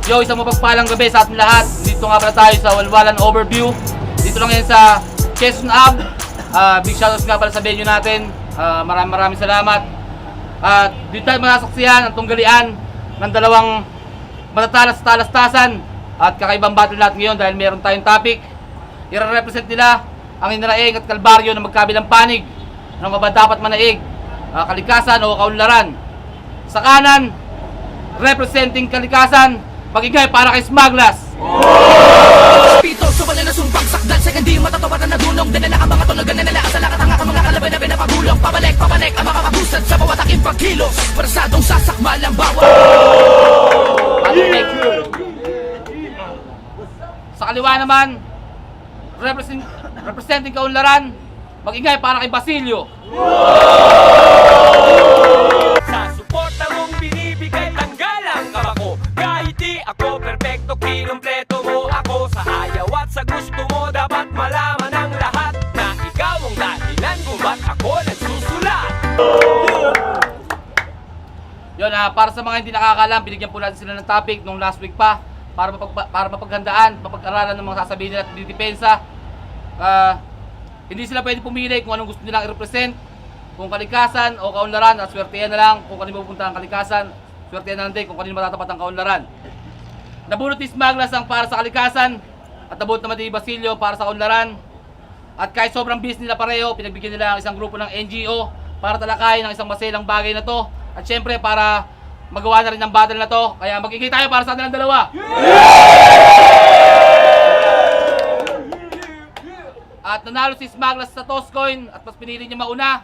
Yo, isang mapagpalang gabi sa ating lahat. Dito nga pala tayo sa Walwalan Overview. Dito lang yan sa Quezon Ave. Big shoutouts nga pala sa venue natin. Maraming salamat. Dito tayo masasaksihan ang tunggalian ng dalawang matatalas sa talastasan at kakaibang battle natin ngayon dahil meron tayong topic. I-represent nila ang inaraing at kalbaryo ng magkabilang panig ng dapat manaig, kalikasan o kaunlaran. Sa kanan, representing kalikasan, magingay para kay Smaglas. Pito, subalan na sumbang sakdan sa hindi matatawaran na dunong dinala ang mga tunog na nalaas sa lakat ang mga kalaban na pinapagulong. Pabalik ang mga kabusad sa bawat aking pagkilos. Parasadong sasakmal ang bawat. Sa kaliwa naman, representing kaunlaran, magingay para kay Basilio. Sa suporta mong binibigay, tanggalang kabako. Kahit di ako perfecto, kinumpleto mo ako. Sa ayaw at sa gusto mo, dapat malaman ng lahat na ikaw ang dahilan kung ba't ako nagsusulat. Yun, para sa mga hindi nakakalam, binigyan po natin sila ng topic nung last week pa para mapaghandaan, mapag-aralan ng mga sasabihin nila at didepensa. Hindi sila pwede pumili kung anong gusto nilang i-represent, kung kalikasan o kaunlaran, at swertehan na lang kung kanino pupunta ang kalikasan, swertehan na lang din kung kanino matatapat ang kaunlaran. Nabunot ni Smaglas ang para sa kalikasan at nabunot naman ni Basilio para sa kaunlaran. At kahit sobrang busy nila pareho, pinagbigyan nila ang isang grupo ng NGO para talakayin ang isang maselang bagay na to. At syempre para magawa na rin ang battle na to, kaya magiging tayo para sa kanilang dalawa. At nanalo si Smaglas sa toss coin at mas pinili niya mauna.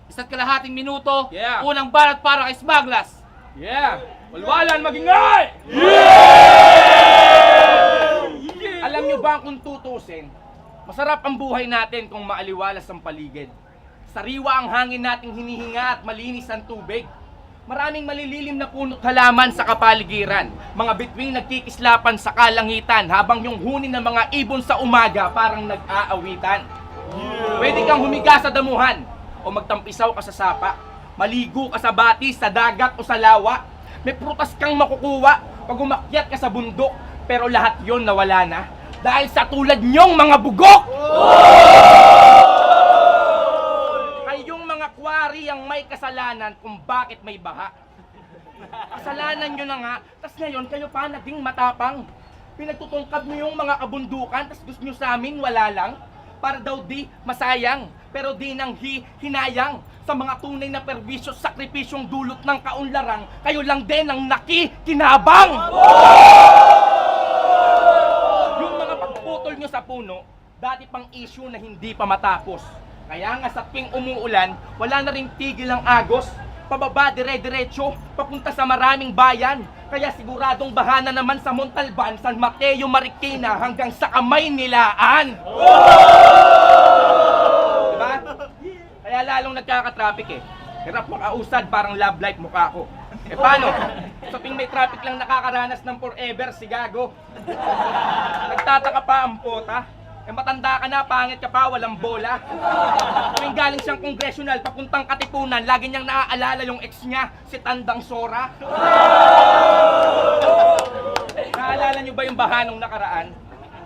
Isa't kalahating minuto, unang banat para kay Smaglas. Walwalan, magingay! Alam nyo ba kung tutusin, masarap ang buhay natin kung maaliwalas ang paligid. Sariwa ang hangin nating hinihinga at malinis ang tubig. Maraming malililim na punot halaman sa kapaligiran. Mga bituing nagkikislapan sa kalangitan habang yung hunin ng mga ibon sa umaga parang nag-aawitan. Pwede kang humiga sa damuhan o magtampisaw ka sa sapa. Maligo ka sa batis, sa dagat o sa lawa. May prutas kang makukuha pag umakyat ka sa bundok. Pero lahat yon nawala na dahil sa tulad nyong mga bugok! Kayong mga kwari ang may kasalanan kung bakit may baha. Kasalanan nyo na nga, tas ngayon kayo pa naging matapang. Pinagtutungkab nyo yung mga kabundukan, tas gusto nyo sa amin wala lang. Para daw di masayang, pero di nang hinayang. Sa mga tunay na perwisyo, sakripisyong dulot ng kaunlaran, kayo lang din ang nakikinabang! Yung mga pagputol nyo sa puno, dati pang issue na hindi pa matapos. Kaya nga sa tuwing umuulan, wala na ring tigil ang agos. Pababa dire-diretso, papunta sa maraming bayan. Kaya siguradong bahana naman sa Montalban, San Mateo, Marikina, hanggang sa Kamaynilaan. Diba? Kaya lalong nagkaka-traffic eh. Hirap makausad, parang love life mukha ko. Eh paano? Sa tuwing may traffic lang nakakaranas ng forever, si Gago. Nagtataka pa ang pota. Eh matanda ka na, pangit ka pa, walang bola. Tuwing galing siyang congressional, papuntang Katipunan, lagi niyang naaalala yung ex niya, si Tandang Sora. Naalala niyo ba yung baha nung nakaraan?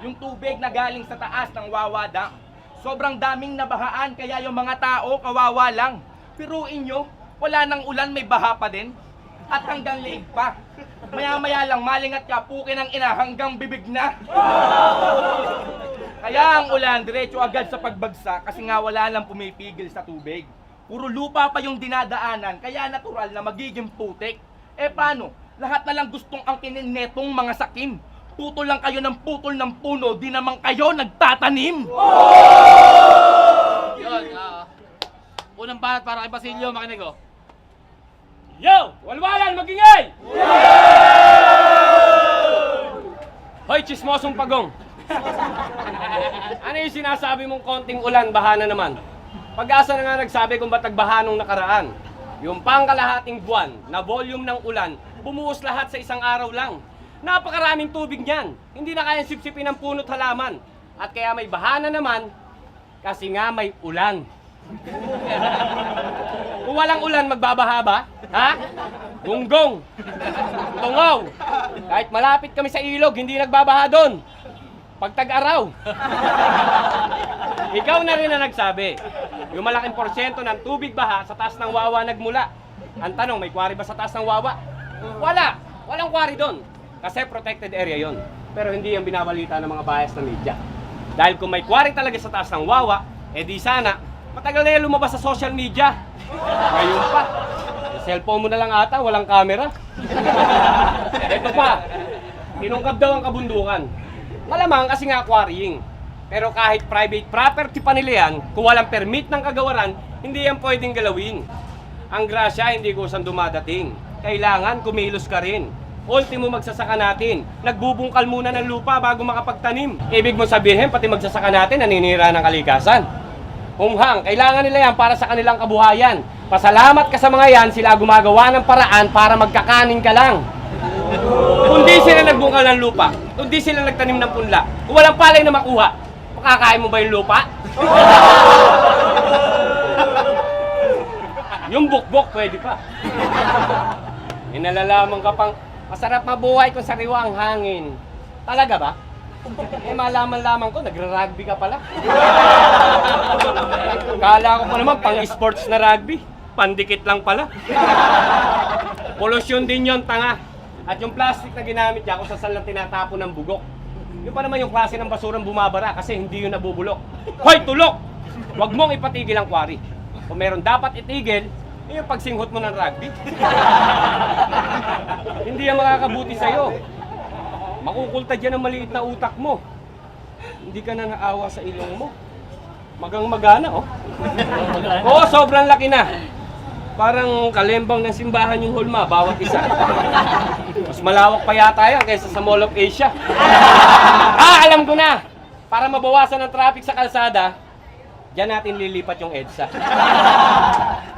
Yung tubig na galing sa taas ng Wawa Dam. Sobrang daming nabahaan, kaya yung mga tao kawawa lang. Piruin nyo, wala nang ulan, may baha pa din. At hanggang liig pa. Maya-maya lang, malingat ka, pukin ang ina hanggang bibig na. Kaya ang ulan, diretso agad sa pagbagsak kasi nga wala lang pumipigil sa tubig. Puro lupa pa yung dinadaanan, kaya natural na magiging putik. Eh paano? Lahat na lang gustong angkinin netong mga sakim. Putol lang kayo ng putol ng puno, di naman kayo nagtatanim. Yun, unang banat para kay Basilio, makinig oh. Yo! Walwalan, magingay! Hoy, chismosong pagong! Ano yung sinasabi mong konting ulan, baha na naman? Pag-asa na nga nagsabi kung ba't nagbaha nung nakaraan. Yung pangkalahating buwan na volume ng ulan, bumuhos lahat sa isang araw lang. Napakaraming tubig niyan. Hindi na kayang sipsipin ng puno't halaman. At kaya may baha na naman, kasi nga may ulan. Kung walang ulan, magbabaha ba? Ha? Gunggong, tungaw, Kahit malapit kami sa ilog, hindi nagbabaha doon. Pag tag-araw. Ikaw na rin na nagsabi. Yung malaking porsyento ng tubig baha sa taas ng Wawa nagmula. Ang tanong, may quarry ba sa taas ng Wawa? Wala! Walang quarry doon. Kasi protected area yon. Pero hindi yung binabalita ng mga bias na media. Dahil kung may quarry talaga sa taas ng Wawa, di sana, matagal na yan lumabas sa social media. Ngayon pa. Cellphone mo na lang ata, walang camera. Ito pa, tinungkab daw ang kabundukan. Malamang kasi nga quarrying. Pero kahit private property pa nila yan, kung walang permit ng kagawaran, hindi yan pwedeng galawin. Ang grasya, hindi kusang dumadating. Kailangan kumilos ka rin. Ultimo magsasaka natin. Nagbubungkal muna ng lupa bago makapagtanim. Ibig mo sabihin, pati magsasaka natin, naninira ng kalikasan. Humhang, kailangan nila yan para sa kanilang kabuhayan. Pasalamat ka sa mga yan, sila gumagawa ng paraan para magkakanin ka lang. Kundi sila nagbungkal ng lupa, kundi sila nagtanim ng punla, kung walang palay na makuha, makakain mo ba yung lupa? Yung bukbok, pwede pa. Inalalaman ka pang, masarap mabuhay kung sariwa ang hangin. Talaga ba? Malaman-laman ko, nagra-rugby ka pala. Kala ko pa naman, pang-sports na rugby. Pandikit lang pala. Polusyon din yon, tanga. At yung plastic na ginamit niya, kung saan lang tinatapon ng bugok. Yun pa naman yung klase ng basurang bumabara kasi hindi yun nabubulok. Hoy, tulok! Huwag mong ipatigil ang quarry. Kung meron dapat itigil, yung pagsinghot mo ng rugby. Hindi yan makakabuti sa'yo. Makukulta dyan ang maliit na utak mo. Hindi ka na naawa sa ilong mo. Magang magana, oh. Oo, sobrang laki na. Parang kalembang ng simbahan yung hulma, bawat isa. Mas malawak pa yata yan kaysa sa Mall of Asia. Alam ko na! Para mabawasan ang traffic sa kalsada, diyan natin lilipat yung EDSA.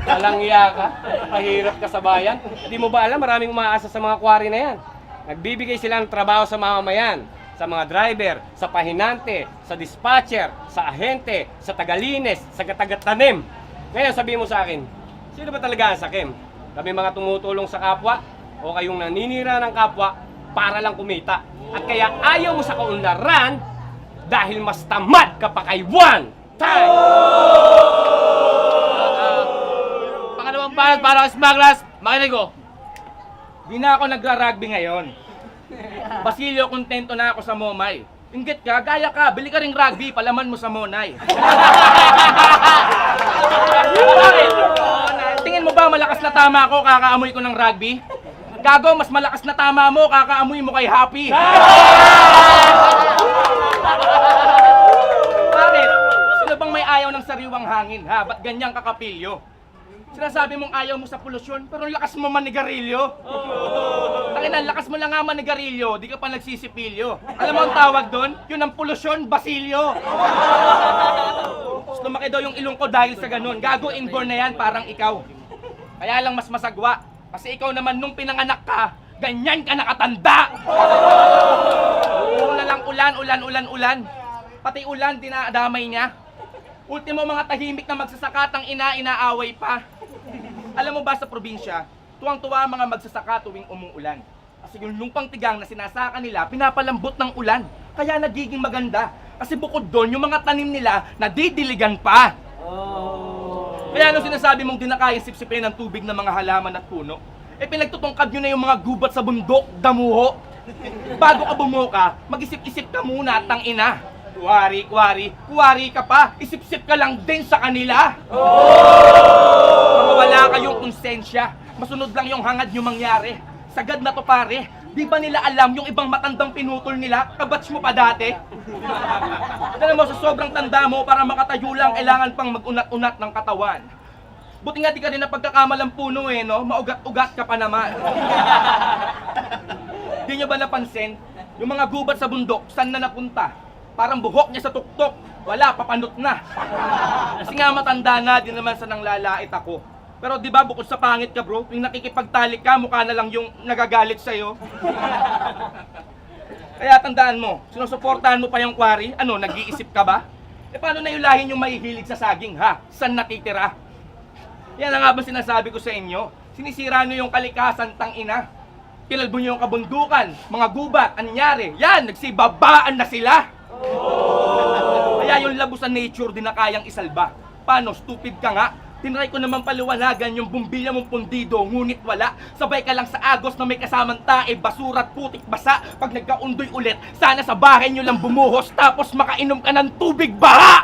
Walang iya ka, pahirap ka sa bayan. Hindi mo ba alam, maraming umaasa sa mga quarry na yan. Nagbibigay sila ng trabaho sa mamamayan, sa mga driver, sa pahinante, sa dispatcher, sa ahente, sa tagalinis, sa taga-tanim. Ngayon sabihin mo sa akin, sino ba talaga ang sakim? Kami mga tumutulong sa kapwa o kayong naninira ng kapwa para lang kumita. At kaya ayaw mo sa kaunlaran dahil mas tamad ka pa kay one time! Pangalawang banat para kay Smaglas, makinig ko. Di na ako nagra-rugby ngayon. Basilio, kontento na ako sa Momay. Inggit ka, gaya ka, bili ka ring rugby, palaman mo sa Monay. Bakit? Tingin mo ba malakas na tama ako, kakaamoy ko ng rugby? Gago, mas malakas na tama mo, kakaamoy mo kay Happy. Bakit? Sino bang may ayaw ng sariwang hangin, ha? Ba't ganyang kakapilyo? Sinasabi mong ayaw mo sa polusyon, pero lakas mo manigarilyo. Takinan, lakas mo lang nga manigarilyo, di ka pa nagsisipilyo. Alam mo ang tawag doon? Yun ang polusyon, basilyo. Tapos lumaki daw yung ilong ko dahil sa ganun. Gago, inborn na yan, parang ikaw. Kaya lang mas masagwa. Kasi ikaw naman nung pinanganak ka, ganyan ka nakatanda. Puro na lang ulan. Pati ulan, dinadamay niya. Ultimo mga tahimik na magsasakatang inaaway pa. Alam mo ba sa probinsya, tuwang-tuwa ang mga magsasaka tuwing umuulan. Kasi yung lumpang tigang na sinasaka nila, pinapalambot ng ulan. Kaya nagiging maganda. Kasi bukod doon, yung mga tanim nila, nadidiligan pa. Kaya nung sinasabi mong dinakayang sipsipin ng tubig ng mga halaman at puno, pinagtutungkad nyo na yung mga gubat sa bundok, damuho. Bago ka bumuka, mag-isip-isip ka muna, tangina. Kuwari ka pa, isip-sip ka lang din sa kanila. Wala kayong konsensya, masunod lang yung hangad nyo mangyari. Sagad na to pare, di ba nila alam yung ibang matandang pinutol nila, kabatch mo pa dati? Alam mo, sa sobrang tanda mo, para makatayo lang, kailangan pang mag-unat-unat ng katawan. Buti nga di ka rin na pagkakamalang puno no? Maugat-ugat ka pa naman. Di nyo ba napansin, yung mga gubat sa bundok, saan na napunta? Parang buhok niya sa tuktok. Wala, papanot na. Kasi nga matanda na, di naman sa nanglalait ako. Pero di ba bukod sa pangit ka bro, yung nakikipagtalik ka, mukha na lang yung nagagalit sa'yo. Kaya tandaan mo, sinusuportahan mo pa yung quarry, nag-iisip ka ba? Paano na yung lahi yung mahihilig sa saging ha? San natitira? Yan ang nga ba sinasabi ko sa inyo? Sinisira nyo yung kalikasan, tang ina. Kinalbo nyo yung kabundukan, mga gubat, anyari. Yan, nagsibabaan na sila. Kaya yung labos sa nature din na kayang isalba. Paano, stupid ka nga? Tinry ko naman paliwanagan yung bumbilya mong pundido, ngunit wala. Sabay ka lang sa agos na may kasamang tae, basura at putik basa. Pag nagkaundoy ulit, sana sa bahay nyo lang bumuhos, tapos makainom ka ng tubig baha!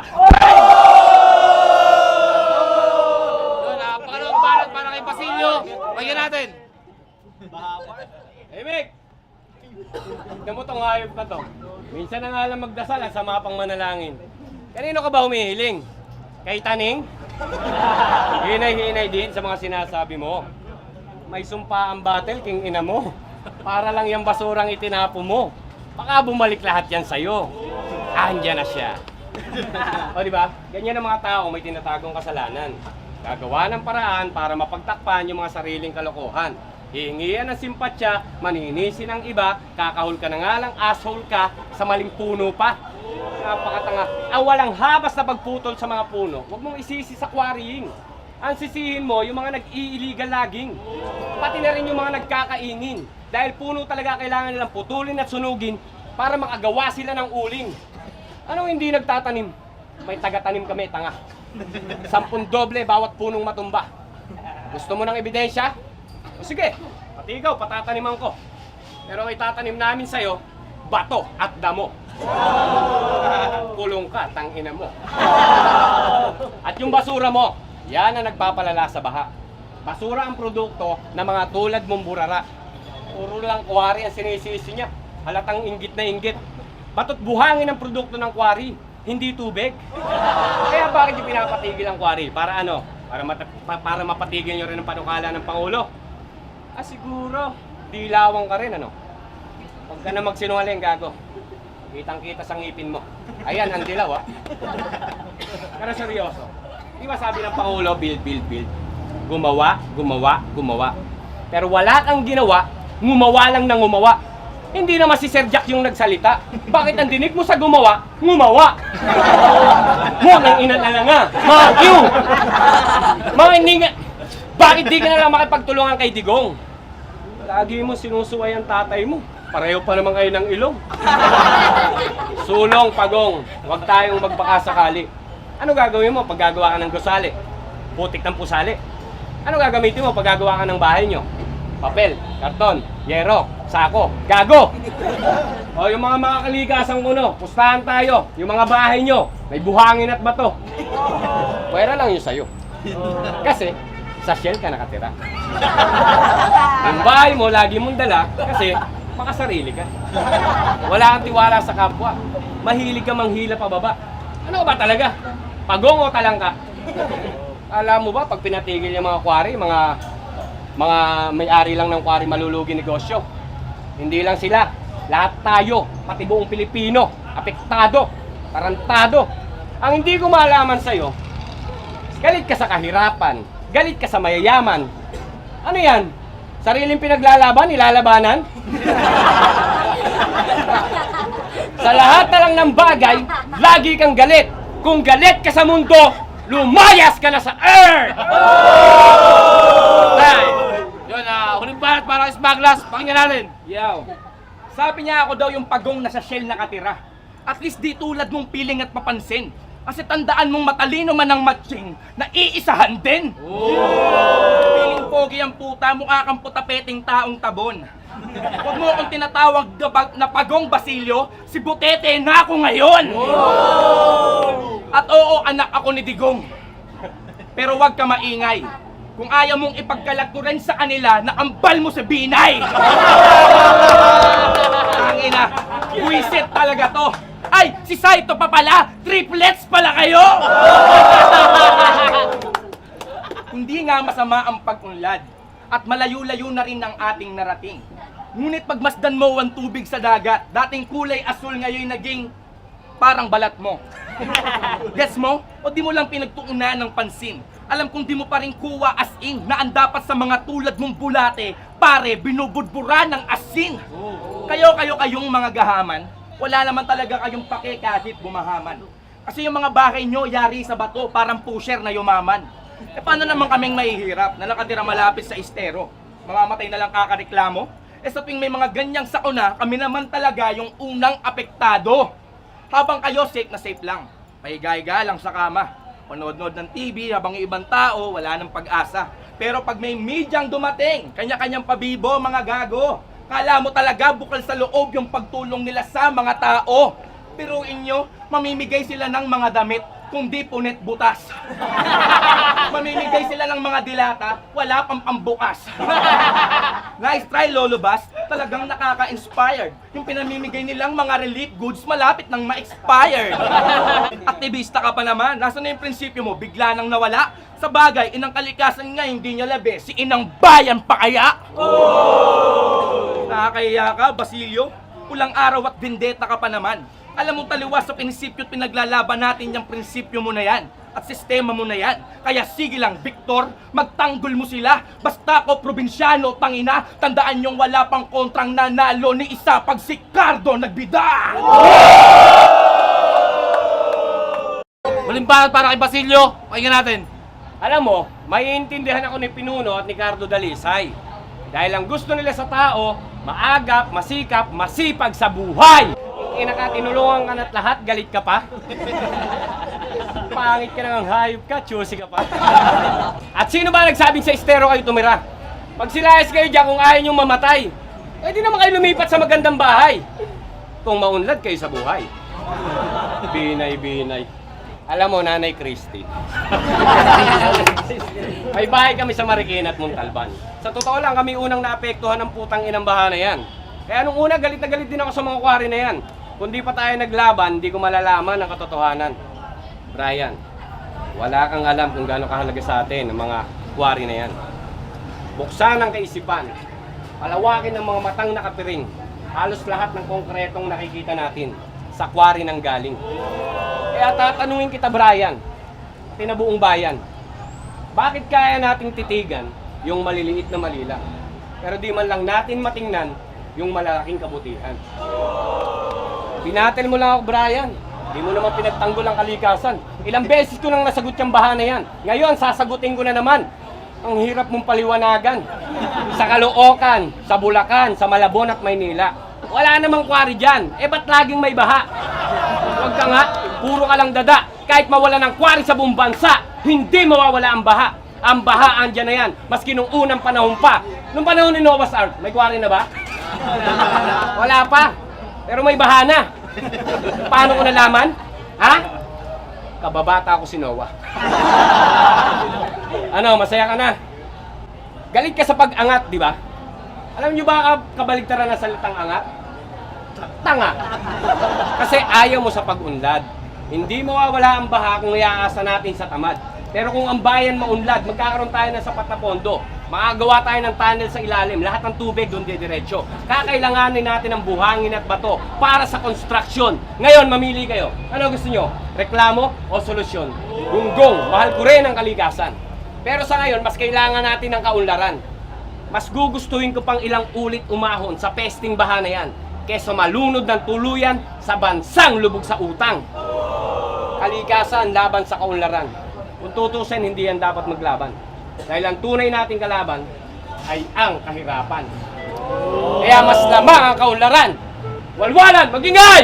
Yun, pakalawang balot para kay Basilio. Pagyan natin. Hey, Mick! Tignan mo tong hayop na to. Minsan na nga lang magdasal at sama pang manalangin. Kanino ka ba humihiling? Kay Taning? Hinay-hinay din sa mga sinasabi mo. May sumpa ang battle, king ina mo. Para lang yung basurang itinapo mo. Baka bumalik lahat yan sa'yo. Andyan na siya. O di ba? Ganyan ang mga tao may tinatagong kasalanan. Gagawa ng paraan para mapagtakpan yung mga sariling kalokohan. Hihingian ng simpatsya, maninisin ng iba, kakahol ka na nga lang, asshole ka, sa maling puno pa. Napakatanga. Walang habas na pagputol sa mga puno. Huwag mong isisi sa quarrying. Ang sisihin mo, yung mga nag-i-illegal logging. Pati na rin yung mga nagkakaingin. Dahil puno talaga kailangan nilang putulin at sunugin para makagawa sila ng uling. Anong hindi nagtatanim? May taga-tanim kami, tanga. 10 doble bawat punong matumba. Gusto mo ng ebidensya? O sige, pati ikaw, patataniman ko. Pero ang itatanim namin sa'yo, bato at damo. Kulong ka, tangina mo. At yung basura mo, yan ang nagpapalala sa baha. Basura ang produkto ng mga tulad mong burara. Puro lang kuwari ang sinisisi niya. Halatang inggit na inggit. Bato't buhangin ang produkto ng kuwari, hindi tubig. Kaya bakit yung pinapatigil ang kuwari? Para ano? Para mapatigil nyo rin ang panukala ng Pangulo. Siguro, dilawang ka rin, ano? Huwag ka na magsinungaling, gago. Kitang-kita sa ngipin mo. Ayan, ang dilaw, ah. Pero seryoso. Di ba sabi ng Pangulo, build, build, build. Gumawa, gumawa, gumawa. Pero wala kang ginawa, ngumawa lang ng ngumawa. Hindi naman si Sir Jack yung nagsalita. Bakit ang dinig mo sa gumawa, ngumawa? Mo nang inalala Mark you! Mga hindi nga... Bakit di ka na lang makipagtulungan kay Digong? Lagi mo sinusuway ang tatay mo. Pareho pa naman kayo ng ilong. Sulong, pagong. Huwag tayong magbaka sakali. Ano gagawin mo pag gagawa ka ng gusali? Putik ng pusali. Ano gagamitin mo pag gagawa ka ng bahay nyo? Papel, karton, yero, sako, gago! O yung mga makakaligasang kuno, pustahan tayo. Yung mga bahay nyo, may buhangin at bato. Pwera lang yun sa'yo. Kasi, sa Shell ka nakatira. Yung bahay mo, lagi mong dala kasi makasarili ka. Wala kang tiwala sa kapwa. Mahilig ka manghila pababa. Ano ba talaga? Pagong o talangka? Alam mo ba, pag pinatigil yung mga quarry, mga may-ari lang ng quarry malulugi negosyo. Hindi lang sila, lahat tayo, pati buong Pilipino, apektado, tarantado. Ang hindi ko malaman sa'yo, galit ka sa kahirapan, galit ka sa mayayaman. Ano yan? Sariling pinaglalaban, nilalabanan? Sa lahat na lang ng bagay, lagi kang galit. Kung galit ka sa mundo, lumayas ka na sa Earth! Yun, huling balot para kay Smaglas. Pakinggan natin. Yaw. Sabi niya ako daw yung pagong na sa Shell nakatira. At least di tulad mong piling at mapansin. Kasi tandaan mong matalino man ang matching, naiisahan din. Piling pogi ang puta, mukha kang putapeting taong tabon. Huwag mo akong tinatawag na pagong Basilio, si Butete na ako ngayon. At oo, anak ako ni Digong. Pero huwag ka maingay. Kung ayaw mong ipagkalat ko rin sa kanila na ambal mo sa binay. Ang ina, buwisit talaga to. Ay, si Saito pa pala! Triplets pala kayo! Hindi nga masama ang pag-unlad at malayo-layo na rin ang ating narating. Ngunit pagmasdan mo ang tubig sa dagat, dating kulay asul ngayon naging parang balat mo. Guess mo? O di mo lang pinagtuunan ng pansin? Alam kong di mo pa rin kuha as in na ang dapat sa mga tulad mong bulate, pare, binubudbura ng asin. Kayong mga gahaman, wala naman talaga kayong pake kahit bumahaman. Kasi yung mga bahay nyo, yari sa bato, parang pusher na yumaman. Paano naman kaming mahihirap na nakatira malapit sa estero? Mamamatay na lang kakareklamo? sa tuwing may mga ganyang sakuna, kami naman talaga yung unang apektado. Habang kayo safe na safe lang, pahiga-higa lang sa kama, panood-nood ng TV habang yung ibang tao wala ng pag-asa. Pero pag may medyang dumating, kanya-kanyang pabibo, mga gago, kala mo talaga bukal sa loob yung pagtulong nila sa mga tao. Pero inyo, mamimigay sila ng mga damit, kundi punit butas. Mamimigay sila ng mga dilata, wala pang pambukas. Nice try, Lolo Bas. Talagang nakaka-inspired. Yung pinamimigay nilang mga relief goods malapit nang ma-expired. Aktivista ka pa naman. Nasaan na yung prinsipyo mo? Bigla nang nawala. Sa bagay, inang kalikasan nga hindi niya labi. Si inang bayan pa kaya? Nakakahiya ka, Basilio. Pulang araw at vendetta ka pa naman. Alam mo taliwas sa prinsipyo at pinaglalaban natin yung prinsipyo mo na yan at sistema mo na yan. Kaya sige lang, Victor, magtanggol mo sila. Basta ako probinsyano, tangina, tandaan yung wala pang kontrang nanalo ni isa pag si Cardo nagbida! Huling banat para kay Basilio. Pakinggan natin. Alam mo, maiintindihan ako ni Pinuno at ni Cardo Dalisay. Dahil ang gusto nila sa tao, maagap, masikap, masipag sa buhay. Tinulungan ka na't lahat, galit ka pa. Pangit ka nang hayop ka, choosy ka pa. At sino ba nagsabing sa estero kayo tumira? Magsilayas kayo dyan kung ayaw niyong mamatay. Pwede naman kayo lumipat sa magandang bahay. Kung maunlad kayo sa buhay. Binay. Alam mo, Nanay Christy. May bahay kami sa Marikina at Montalban. Sa totoo lang, kami unang naapektuhan ng putang inang baha na yan. Kaya nung una, galit na galit din ako sa mga quarry na yan. Kung di pa tayo naglaban, di ko malalaman ang katotohanan. Brian, wala kang alam kung gaano kahalaga sa atin ang mga quarry na yan. Buksan ang kaisipan. Palawakin ang mga matang nakapiring. Halos lahat ng konkretong nakikita natin sa quarry nang galing. Kaya tatanungin kita, Brian, tinabuong bayan, bakit kaya nating titigan yung maliliit na malila, pero di man lang natin matingnan yung malalaking kabutihan? Binatel mo lang ako, Brian. Di mo naman pinagtanggol ang kalikasan. Ilang beses ko nang nasagot yung baha na yan. Ngayon, sasagutin ko na naman. Ang hirap mong paliwanagan. Sa Caloocan, sa Bulacan, sa Malabon at Maynila. Wala namang quarry dyan. Ba't laging may baha? Huwag ka nga, puro ka lang dada. Kahit mawala ng quarry sa buong bansa, hindi mawawala ang baha. Ang baha andyan na yan, maski nung unang panahon pa. Nung panahon ni Noah's Ark, may quarry na ba? Wala pa. Pero may baha na. Paano ko nalaman? Ha? Kababata ako si Noah. Ano, masaya ka na? Galit ka sa pag-angat, di ba? Alam niyo ba kabaligtaran ng salitang angat? Tanga. Kasi ayaw mo sa pag-unlad. Hindi mawawala ang baha kung iaasa natin sa tamad. Pero kung ang bayan maunlad, magkakaroon tayo ng sapat na pondo. Makagawa tayo ng tunnel sa ilalim. Lahat ng tubig doon didiretso. Kakailanganin natin ng buhangin at bato para sa construction. Ngayon, mamili kayo. Ano gusto nyo? Reklamo o solusyon? Gunggong, mahal ko rin ang kalikasan. Pero sa ngayon, mas kailangan natin ng kaunlaran. Mas gugustuhin ko pang ilang ulit umahon sa pesting baha na yan kesa malunod ng tuluyan sa bansang lubog sa utang. Kalikasan laban sa kaunlaran. Kung tutusin, hindi yan dapat maglaban. Dahil ang tunay nating kalaban ay ang kahirapan. Kaya mas lamang ang kaunlaran. Walwalan, magingay!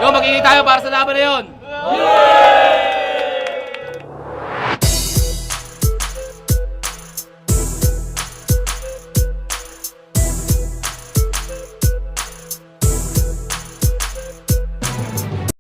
Yo, mag-ingay tayo para sa laban na yun.